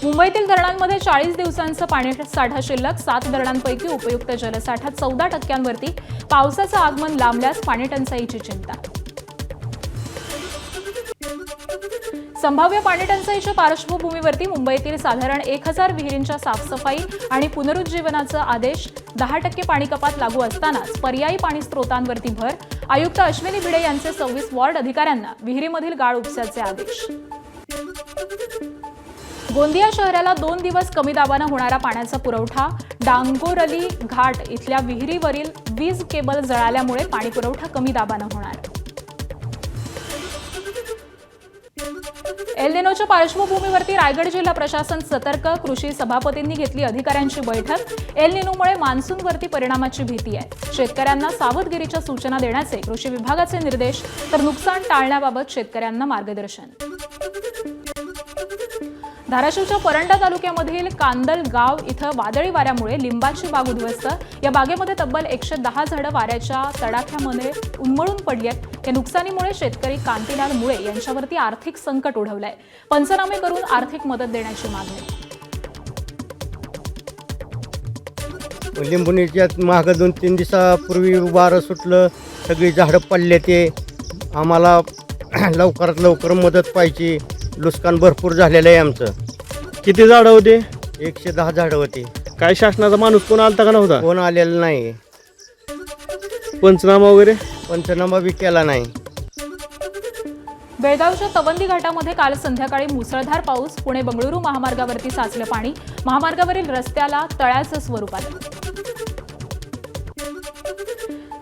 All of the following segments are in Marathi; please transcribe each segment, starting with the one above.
मुंबईतील धरणांमध्ये 40 दिवसांचा पाणीसाठा शिल्लक, 7 धरणांपैकी उपयुक्त जलसाठा 14% पावसाचं आगमन लांबल्यास पाणीटंचाईची चिंता. संभाव्य पाणीटंचाईच्या पार्श्वभूमीवरती मुंबईतील साधारण 1000 विहिरींच्या साफसफाई आणि पुनरुज्जीवनाचा आदेश. 10% पाणी कपात लागू असतानाच पर्यायी पाणी स्रोतांवरती भर. आयुक्त अश्विनी भिडे यांचे 26 वॉर्ड अधिकाऱ्यांना विहिरीमधील गाळ उपसाचे आदेश. गोंदिया शहराला 2 दिवस कमी दाबानं होणारा पाण्याचा पुरवठा. डांगोरली घाट इथल्या विहिरीवरील वीज केबल जळाल्यामुळे पाणी पुरवठा कमी दाबानं होणार. एल निनोच्या पार्श्वभूमीवरती रायगड जिल्हा प्रशासन सतर्क. कृषी सभापतींनी घेतली अधिकाऱ्यांची बैठक. एल निनोमुळे मान्सूनवरती परिणामाची भीती आहे. शेतकऱ्यांना सावधगिरीच्या सूचना देण्याचे कृषी विभागाचे निर्देश, तर नुकसान टाळण्याबाबत शेतकऱ्यांना मार्गदर्शन. धाराशिवच्या परंडा तालुक्यामधील कांदल गाव इथं वादळी वाऱ्यामुळे लिंबाची बाग उद्ध्वस्त. या बागेमध्ये तब्बल 110 झाडं वाऱ्याच्या तडाख्यामध्ये उन्मळून पडली आहेत. या नुकसानीमुळे शेतकरी कांतीलाल मुळे यांच्यावरती आर्थिक संकट ओढवलंय. पंचनामे करून आर्थिक मदत देण्याची मागणी. लिंबुणीच्यात मागं 2-3 दिवसापूर्वी वारं सुटलं, सगळी झाडं पडले. ते आम्हाला लवकरात लवकर मदत पाहिजे. नुकसान भरपूर झालेलं आहे आमचं. किती झाडं होते? 110 झाडं होती. काय शासनाचा माणूस कोण आलता का नव्हता? कोण आलेलं नाही. पंचनामा वगैरे? पंचनामा बी केला नाही. बेळगावच्या तवंदी घाटामध्ये काल संध्याकाळी मुसळधार पाऊस. पुणे बंगळुरू महामार्गावरती साचलं पाणी. महामार्गावरील रस्त्याला तळ्याचं स्वरूप आलं.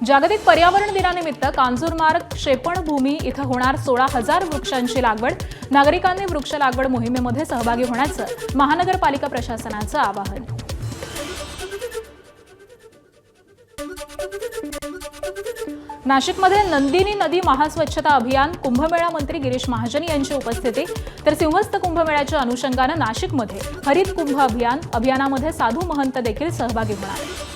जागतिक पर्यावरण दिनानिमित्त कांजूरमार्ग क्षेपणभूमी इथं होणार 16,000 वृक्षांची लागवड. नागरिकांनी वृक्ष लागवड मोहिमेमध्ये सहभागी होण्याचं महानगरपालिका प्रशासनाचं आवाहन. नाशिकमध्ये नंदिनी नदी महास्वच्छता अभियान. कुंभमेळा मंत्री गिरीश महाजन यांची उपस्थिती. तर सिंहस्थ कुंभमेळ्याच्या अनुषंगानं नाशिकमध्ये हरित कुंभ अभियानामध्ये साधू महंत देखील सहभागी होणार.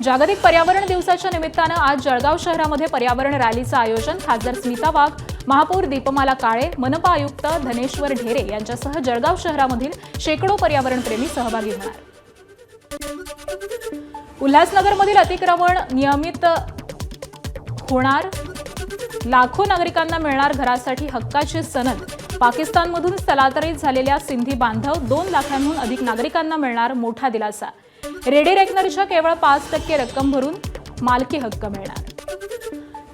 जागतिक पर्यावरण दिवसाच्या निमित्तानं आज जळगाव शहरामध्ये पर्यावरण रॅलीचं आयोजन. खासदार स्मिता वाघ, महापौर दीपमाला काळे, मनपा आयुक्त धनेश्वर ढेरे यांच्यासह जळगाव शहरामधील शेकडो पर्यावरणप्रेमी सहभागी होणार. उल्हासनगरमधील अतिक्रमण नियमित होणार. लाखो नागरिकांना मिळणार घरासाठी हक्काची सनद. पाकिस्तानमधून स्थलांतरित झालेल्या सिंधी बांधव 2 लाखांहून अधिक नागरिकांना मिळणार मोठा दिलासा. रेडी रेकनरच्या केवळ 5% रक्कम भरून मालकी हक्क मिळणार.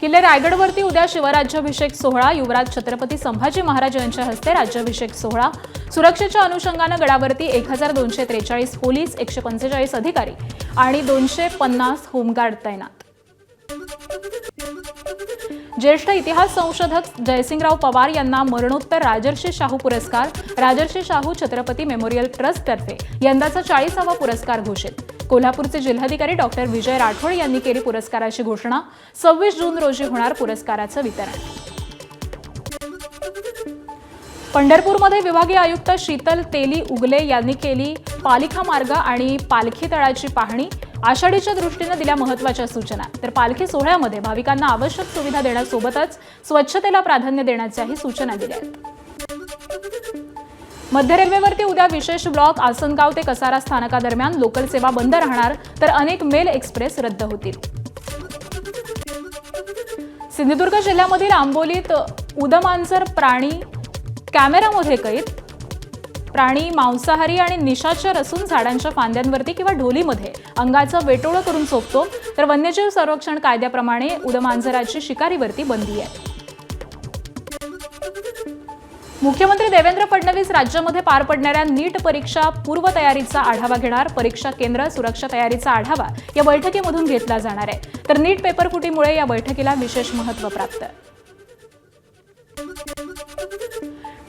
किल्ले रायगडवरती उद्या शिवराज्याभिषेक सोहळा. युवराज छत्रपती संभाजी महाराज यांच्या हस्ते राज्याभिषेक सोहळा. सुरक्षेच्या अनुषंगानं गडावरती 1243 पोलीस, 145 अधिकारी आणि 250 होमगार्ड तैनात. ज्येष्ठ इतिहास संशोधक जयसिंगराव पवार यांना मरणोत्तर राजर्षी शाहू पुरस्कार. राजर्षी शाहू छत्रपती मेमोरियल ट्रस्टतर्फे यंदाचा 40वा पुरस्कार घोषित. कोल्हापूरचे जिल्हाधिकारी डॉक्टर विजय राठोड यांनी केली पुरस्काराची घोषणा. 26 जून रोजी होणार पुरस्काराचं वितरण. पंढरपूरमध्ये विभागीय आयुक्त शीतल तेली उगले यांनी केली पालिका मार्ग आणि पालखी तळाची पाहणी. आषाढीच्या दृष्टीनं दिल्या महत्त्वाच्या सूचना. तर पालखी सोहळ्यामध्ये भाविकांना आवश्यक सुविधा देण्यासोबतच स्वच्छतेला प्राधान्य देण्याच्याही सूचना दिल्या आहेत. मध्य रेल्वेवरती उद्या विशेष ब्लॉक. आसनगाव ते कसारा स्थानकादरम्यान लोकल सेवा बंद राहणार. तर अनेक मेल एक्सप्रेस रद्द होतील. सिंधुदुर्ग जिल्ह्यामधील आंबोलीत उदमांजर प्राणी कॅमेरामध्ये कैद. प्राणी मांसाहारी आणि निशाचर असून झाडांच्या फांद्यांवरती किंवा ढोलीमध्ये अंगाचं वेटोळं करून सोपतो. तर वन्यजीव संरक्षण कायद्याप्रमाणे उदमांजराची शिकारीवरती बंदी आहे. मुख्यमंत्री देवेंद्र फडणवीस राज्यामध्ये पार पडणाऱ्या नीट परीक्षा पूर्वतयारीचा आढावा घेणार. परीक्षा केंद्र सुरक्षा तयारीचा आढावा या बैठकीमधून घेतला जाणार आहे. तर नीट पेपरफुटीमुळे या बैठकीला विशेष महत्त्व प्राप्त.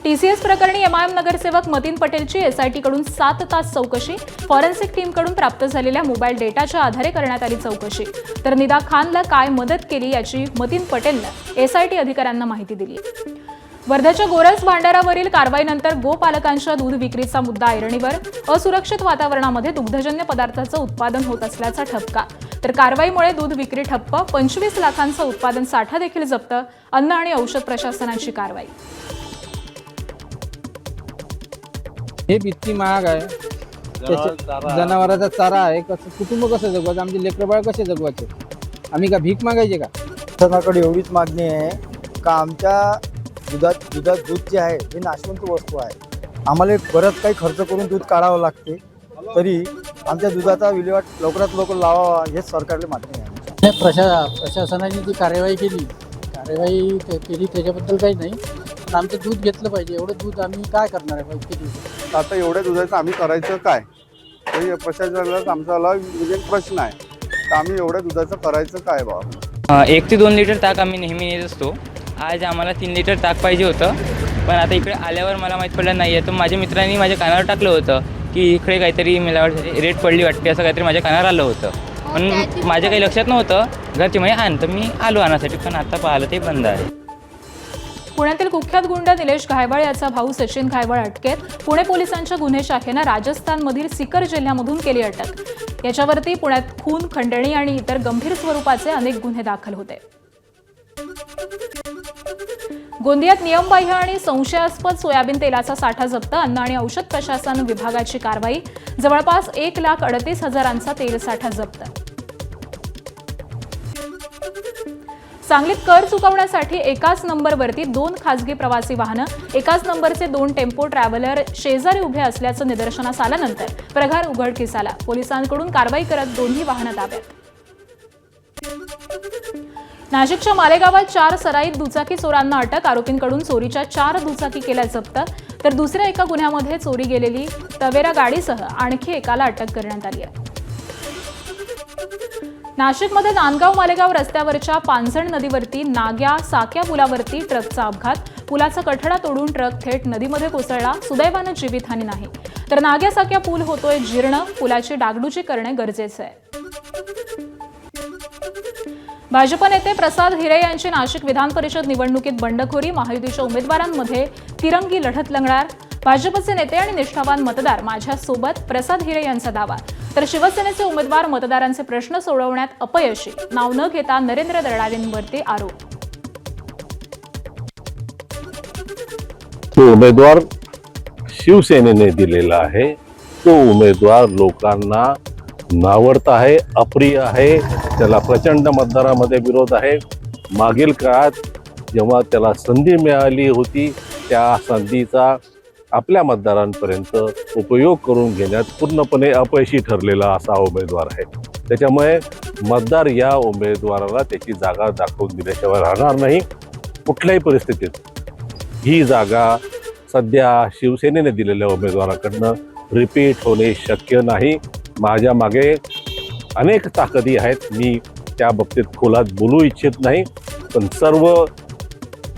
टीसीएस प्रकरणी एमआयएम नगरसेवक मतीन पटेलची एसआयटीकडून 7 तास चौकशी. फॉरेन्सिक टीमकडून प्राप्त झालेल्या मोबाईल डेटाच्या आधारे करण्यात आली चौकशी. तर निदा खानला काय मदत केली याची मतीन पटेलनं एसआयटी अधिकाऱ्यांना माहिती दिली. वर्ध्याच्या गोरज भांडारावरील कारवाईनंतर गोपालकांच्या दूध विक्रीचा मुद्दा ऐरणीवर. असुरक्षित वातावरणामध्ये दुग्धजन्य पदार्थांचं उत्पादन होत असल्याचा ठपका. तर कारवाईमुळे दूध विक्री ठप्प. 25 लाखांचा उत्पादन साठा देखील जप्त. अन्न आणि औषध प्रशासनाची कारवाई. हे इतकी महाग आहे. जनावराचा चारा आहे. कसं कुटुंब कसं जगवायचं, आमचे लेकरबाळ कसे जगवायचे, आम्ही का भीक मागायचे का? शासनाकडे एवढीच मागणी आहे का आमच्या दुधात दूध जे आहे हे नाशवंत वस्तू आहे. आम्हाला बरंच काही खर्च करून दूध काढावं लागते, तरी आमच्या दुधाचा विल्हेवाट लवकरात लवकर लावावा हेच सरकारला मागणी आहे. प्रशासनाने जी कार्यवाही केली त्याच्याबद्दल काही नाही, पण आमचं दूध घेतलं पाहिजे. एवढं दूध आम्ही काय करणार आहे इतके दिवस? आता एवढ्या दुधाचं आम्ही करायचं काय, हे प्रशासनाला आमचा एक प्रश्न आहे. तर आम्ही एवढ्या दुधाचं करायचं काय बाबा? 1 ते 2 लिटर ताक आम्ही नेहमी नेत असतो. आज आम्हाला 3 लिटर ताक पाहिजे होतं, पण आता इकडे आल्यावर मला माहीत पडलं नाही आहे. तर माझ्या मित्रांनी माझ्या कानावर टाकलं होतं की इकडे काहीतरी मला रेट पडली वाटते, असं काहीतरी माझ्या कानावर आलं होतं. पण माझ्या काही लक्षात नव्हतं. घरचे म्हणजे आण, तर मी आलो आणण्यासाठी, पण आता पाहिलं ते बंद आहे. पुण्यातील कुख्यात गुंड निलेश घायवळ याचा भाऊ सचिन घायवळ अटकेत. पुणे पोलिसांच्या गुन्हे शाखेनं राजस्थानमधील सिकर जिल्ह्यामधून केली अटक. याच्यावरती पुण्यात खून, खंडणी आणि इतर गंभीर स्वरूपाचे अनेक गुन्हे दाखल होते. गोंदियात नियमबाह्य आणि संशयास्पद सोयाबीन तेलाचा साठा जप्त. अन्न आणि औषध प्रशासन विभागाची कारवाई. जवळपास 1,38,000 तेल साठा जप्त. सांगलीत कर चुकवण्यासाठी एकाच नंबरवरती 2 खासगी प्रवासी वाहनं, एकाच नंबरचे 2 टेम्पो ट्रॅव्हलर शेजारी उभे असल्याचं निदर्शनास आल्यानंतर प्रकार उघडकीस आला. पोलिसांकडून कारवाई करत दोन्ही वाहनं ताब्यात. नाशिकच्या मालेगावात 4 सराईत दुचाकी चोरांना अटक. आरोपींकडून चोरीच्या 4 दुचाकी केल्या जप्त, तर दुसऱ्या एका गुन्ह्यामध्ये चोरी गेलेली तवेरा गाडीसह आणखी एकाला अटक करण्यात आली आहे. नाशिकमध्ये नांदगाव मालेगाव रस्त्यावरच्या पांझण नदीवरती नाग्या साक्या पुलावरती ट्रकचा अपघात. पुलाचा कठडा तोडून ट्रक थेट नदीमध्ये कोसळला. सुदैवानं जीवितहानी नाही, तर नाग्या साक्या पूल होतोय जीर्ण. पुलाची डागडुजी करणे गरजेचे आहे. भाजप नेते प्रसाद हिरे यांची नाशिक विधान परिषद निवडणुकीत बंडखोरी. महायुतीच्या उमेदवारांमध्ये तिरंगी लढत रंगणार. भाजपचे नेते आणि निष्ठावान मतदार माझ्यासोबत, प्रसाद हिरे यांचा दावा. तर शिवसेनेचे उमेदवार मतदारांचे प्रश्न सोडवण्यात अपयशी. नाव न घेता नरेंद्र दरडावेंवरती आरोप. तो उमेदवार शिवसेनेने दिलेला आहे, तो उमेदवार लोकांना नावडत आहे, अप्रिय आहे, त्याला प्रचंड मतदारामध्ये विरोध आहे. मागील काळात जेव्हा त्याला संधी मिळाली होती, त्या संधीचा आपल्या मतदारांपर्यंत उपयोग करून घेण्यात पूर्णपणे अपयशी ठरलेला असा उमेदवार आहे. त्याच्यामुळे मतदार या उमेदवाराला त्याची जागा दाखवून दिल्याशिवाय राहणार नाही. कुठल्याही परिस्थितीत ही जागा सध्या शिवसेनेने दिलेल्या उमेदवाराकडनं रिपीट होणे शक्य नाही. माझ्या मागे अनेक ताकदी आहेत, मी त्या बाबतीत खोलात बोलू इच्छित नाही, पण सर्व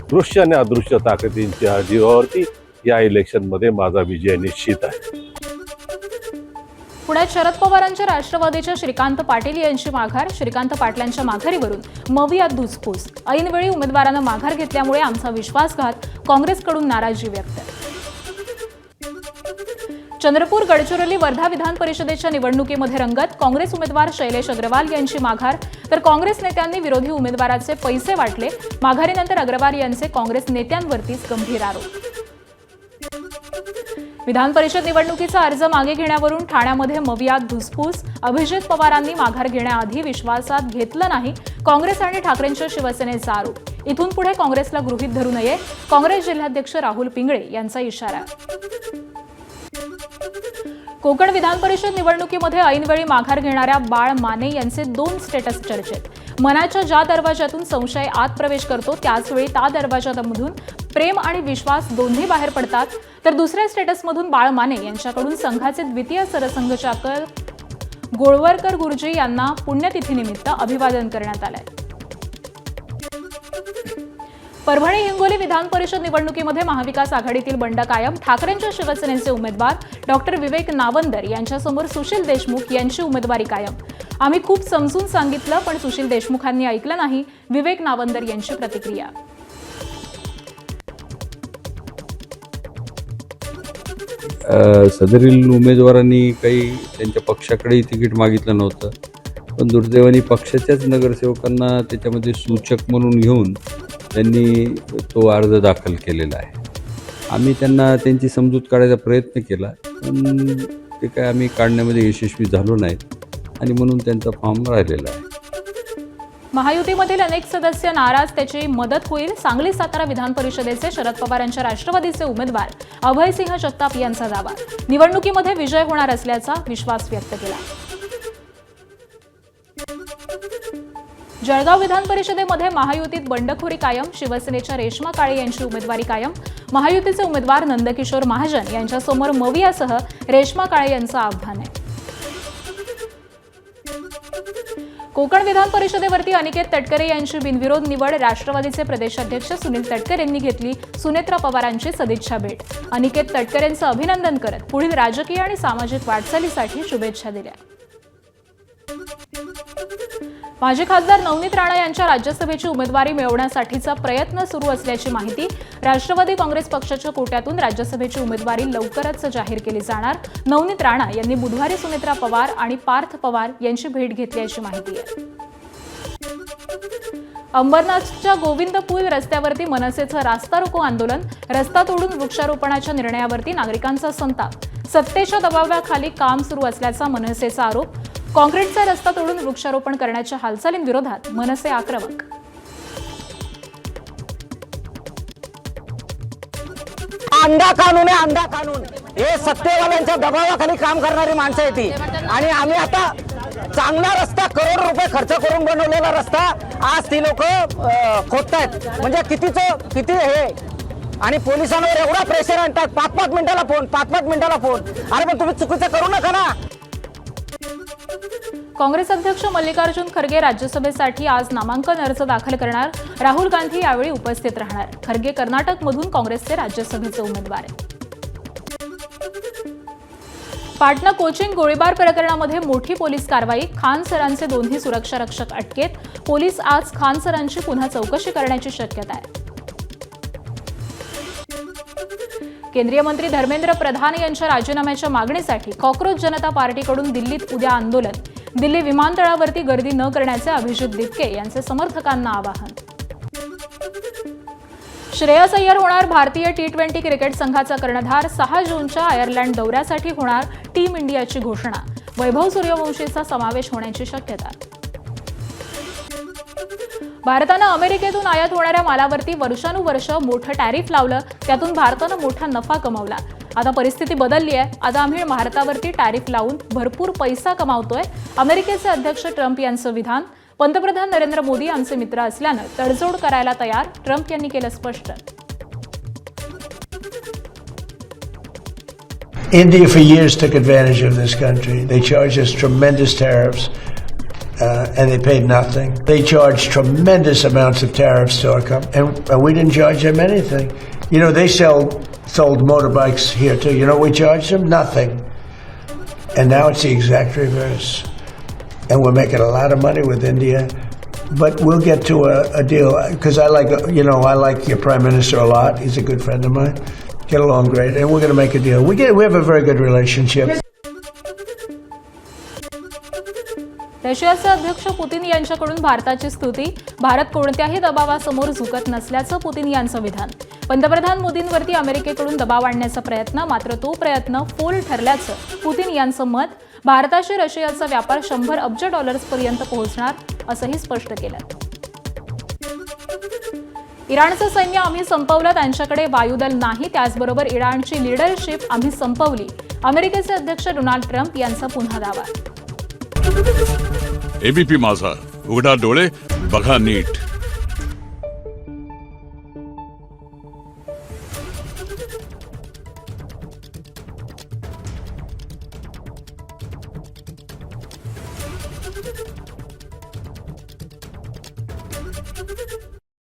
दृश्य आणि अदृश्य ताकदींच्या जीवावरती या इलेक्शनमध्ये माझा विजय निश्चित आहे. पुण्यात शरद पवारांच्या राष्ट्रवादीच्या श्रीकांत पाटील यांची माघार. श्रीकांत पाटलांच्या माघारीवरून मवियात धुसफूस. ऐनवेळी उमेदवारानं माघार घेतल्यामुळे आमचा विश्वासघात. काँग्रेसकडून नाराजी व्यक्त. चंद्रपूर, गडचिरोली, वर्धा विधान परिषदेच्या निवडणुकीमध्ये रंगत. काँग्रेस उमेदवार शैलेश अग्रवाल यांची माघार, तर काँग्रेस नेत्यांनी विरोधी उमेदवाराचे पैसे वाटले. माघारीनंतर अग्रवाल यांचे काँग्रेस नेत्यांवरतीच गंभीर आरोप. विधान परिषद निवडणुकीचा अर्ज मागे घेण्यावरून ठाण्यामध्ये मवियात धुसफूस. अभिजित पवारांनी माघार घेण्याआधी विश्वासात घेतलं नाही. काँग्रेस आणि ठाकरेंच्या शिवसेनेचा आरोप. इथून पुढे काँग्रेसला गृहीत धरू नये. काँग्रेस जिल्हाध्यक्ष राहुल पिंगळे यांचा इशारा. कोकण विधान परिषद निवडणुकीमध्ये ऐनवेळी माघार घेणाऱ्या बाळ माने यांचे 2 स्टेटस चर्चेत. मनाच्या ज्या दरवाजातून संशय आत प्रवेश करतो, त्याचवेळी त्या दरवाजामधून प्रेम आणि विश्वास दोन्ही बाहेर पडतात. तर दुसऱ्या स्टेटसमधून बाळ माने यांच्याकडून संघाचे द्वितीय सरसंघचालक गोळवरकर गुरुजी यांना पुण्यतिथीनिमित्त अभिवादन करण्यात आलंय. परभणी हिंगोली विधान परिषद निवडणुकीमध्ये महाविकास आघाडीतील बंड कायम. ठाकरेंच्या शिवसेनेचे उमेदवार डॉक्टर विवेक नावंदर यांच्यासमोर सुशील देशमुख यांची उमेदवारी कायम. आम्ही खूप समजून सांगितलं, पण सुशील देशमुखांनी ऐकलं नाही. विवेक नावंदर यांची प्रतिक्रिया. सदरील उमेदवारांनी काही त्यांच्या पक्षाकडेही तिकीट मागितलं नव्हतं, पण दुर्दैवाने पक्षाच्याच नगरसेवकांना त्याच्यामध्ये सूचक म्हणून घेऊन त्यांनी तो अर्ज दाखल केलेला आहे. आम्ही त्यांना त्यांची समजूत काढायचा प्रयत्न केला, पण ते काय आम्ही काढण्यामध्ये यशस्वी झालो नाहीत आणि म्हणून त्यांचा फॉर्म राहिलेला आहे. महायुतीमधील अनेक सदस्य नाराज, त्याची मदत होईल. सांगली सातारा विधान परिषदेचे शरद पवार यांच्या राष्ट्रवादीचे उमेदवार अभयसिंह जगताप यांचा दावा. निवडणुकीमध्ये विजय होणार असल्याचा विश्वास व्यक्त केला. जळगाव विधान परिषदेमध्ये महायुतीत बंडखोरी कायम, शिवसेनेच्या रेश्मा काळे यांची उमेदवारी कायम. महायुतीचे उमेदवार नंदकिशोर महाजन यांच्यासमोर मवियासह रेश्मा काळे यांचं आव्हान आहे. कोकण विधान परिषदेवरती अनिकेत तटकरे यांची बिनविरोध निवड. राष्ट्रवादीचे प्रदेशाध्यक्ष सुनील तटकरे यांनी घेतली सुनेत्रा पवारांची सदिच्छा भेट. अनिकेत तटकरेंचं अभिनंदन करत पुढील राजकीय आणि सामाजिक वाटचालीसाठी शुभेच्छा दिल्या. माजी खासदार नवनीत राणा यांच्या राज्यसभेची उमेदवारी मिळवण्यासाठीचा प्रयत्न सुरू असल्याची माहिती. राष्ट्रवादी काँग्रेस पक्षाच्या कोट्यातून राज्यसभेची उमेदवारी लवकरच जाहीर केली जाणार. नवनीत राणा यांनी बुधवारी सुनेत्रा पवार आणि पार्थ पवार यांची भेट घेतल्याची माहिती आहे. अंबरनाथच्या गोविंदपूल रस्त्यावरती मनसेचं रास्ता रोको आंदोलन. रस्ता तोडून वृक्षारोपणाच्या निर्णयावरती नागरिकांचा संताप. सत्तेच्या दबावाखाली काम सुरू असल्याचा मनसेचा आरोप. काँक्रीटचा रस्ता तोडून वृक्षारोपण करण्याच्या हालचालींविरोधात मनसे आक्रमक. अंधा कानून आहे, अंधा कानून. हे सत्तेवाल्यांच्या दबावाखाली काम करणारी माणसं आहे ती. आणि आम्ही आता चांगला रस्ता, करोड रुपये खर्च करून बनवलेला रस्ता आज ती लोक खोदतायत. म्हणजे किती हे. आणि पोलिसांवर एवढा प्रेशर आणतात. 5-5 मिनिटाला फोन, 5-5 मिनिटाला फोन. अरे पण तुम्ही चुकीचं करू नका ना. काँग्रेस अध्यक्ष मल्लिकार्जुन खरगे राज्यसभेसाठी आज नामांकन अर्ज दाखल करणार. राहुल गांधी यावेळी उपस्थित राहणार. खरगे कर्नाटकमधून काँग्रेसचे राज्यसभेचे उमेदवार आहेत. पाटणा कोचिंग गोळीबार प्रकरणामध्ये मोठी पोलीस कारवाई. खान सरांचे दोन्ही सुरक्षा रक्षक अटकेत. पोलीस आज खान सरांची पुन्हा चौकशी करण्याची शक्यता आहे. केंद्रीय मंत्री धर्मेंद्र प्रधान यांच्या राजीनाम्याच्या मागणीसाठी कॉक्रोच जनता पार्टीकडून दिल्लीत उद्या आंदोलन. दिल्ली विमानतळावरती गर्दी न करण्याचे अभिजित दिपके यांचे समर्थकांना आवाहन. श्रेयस अय्यर होणार भारतीय T20 क्रिकेट संघाचा कर्णधार. 6 जूनच्या आयर्लंड दौऱ्यासाठी होणार टीम इंडियाची घोषणा. वैभव सूर्यवंशीचा समावेश होण्याची शक्यता. भारतानं अमेरिकेतून आयात होणाऱ्या मालावरती वर्षानुवर्ष मोठं टॅरिफ लावलं. त्यातून भारतानं मोठा नफा कमावला. आता परिस्थिती बदलली आहे. आता आम्ही भारतावरती टॅरिफ लावून भरपूर पैसा कमावतोय. अमेरिकेचे अध्यक्ष ट्रम्प यांचं विधान. पंतप्रधान नरेंद्र मोदी आमचे मित्र असल्यानं तडजोड करायला तयार, ट्रम्प यांनी केलं स्पष्ट. India for years took advantage of this country. They charged us tremendous tariffs. And they paid nothing. They charged tremendous amounts of tariffs to our company, and we didn't charge them anything. You know, they sold motorbikes here too. You know, we charged them nothing. And now it's the exact reverse. And we're making a lot of money with India, but we'll get to a deal. Because I like your Prime Minister a lot. He's a good friend of mine. Get along great, and we're going to make a deal. We have a very good relationship. रशियाचे अध्यक्ष पुतीन यांच्याकडून भारताची स्तुती. भारत कोणत्याही दबावासमोर झुकत नसल्याचं पुतीन यांचं विधान. पंतप्रधान मोदींवरती अमेरिकेकडून दबाव आणण्याचा प्रयत्न, मात्र तो प्रयत्न फोल ठरल्याचं पुतीन यांचं मत. भारताशी रशियाचा व्यापार $100 अब्ज पर्यंत पोहोचणार असंही स्पष्ट केलं. इराणचं सैन्य आम्ही संपवलं. त्यांच्याकडे वायुदल नाही. त्याचबरोबर इराणची लीडरशिप आम्ही संपवली. अमेरिकेचे अध्यक्ष डोनाल्ड ट्रम्प यांचा पुन्हा दावा. एबीपी माझा, उघडा डोळे बघा नीट.